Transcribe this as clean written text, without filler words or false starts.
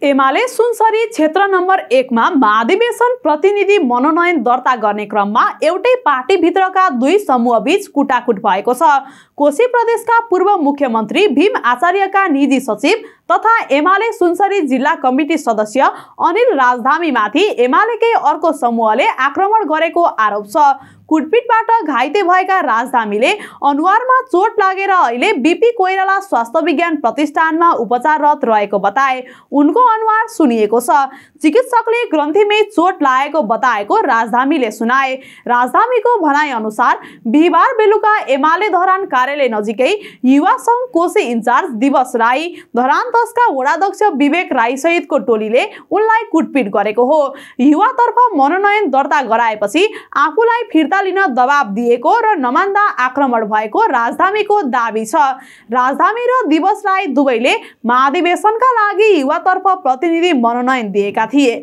एमाले सुनसरी क्षेत्र नम्बर 1 मा महाधिवेशन प्रतिनिधि मनोनयन दर्ता गर्ने क्रममा एउटै पार्टीभित्रका दुई समूहबीच कुटाकुट भएको छ। कोशी प्रदेशका पूर्व मुख्यमन्त्री भीम आचार्यका निजी सचिव तथा एमाले सुनसरी जिल्ला कमिटी सदस्य अनिल राजधामीमाथि एमालेकै अर्को समूहले आक्रमण गरेको आरोप छ। कुटपिटबाट घाइते भएका राजधामीले अनुहारमा चोट लागेर अहिले बीपी कोइराला स्वास्थ्य विज्ञान प्रतिष्ठानमा उपचाररत रहेको बताए। उनको अनुहार सुनिएको छ। चिकित्सकले ग्रन्थीमै चोट लागेको बताएको राजधामीले सुनाए। राजधामीको भनाइ अनुसार बिहिबार बेलुका एमाले धरान कार्यालय नजिकै युवा संघ कोशी इन्चार्ज दिवस राई, धरान 10 का वडाध्यक्ष विवेक राई सहितको टोलीले उनलाई कुटपिट गरेको हो। युवातर्फ मनोनयन दर्ता गराएपछि आफूलाई फिर्ता लिन दबाब दिएको र नमान्दा आक्रमण भएको राजधामीको दाबी छ। राजधामी र दिवस राई दुवैले महाधिवेशनका लागि युवातर्फ प्रतिनिधि मनोनयन दिएका थिए।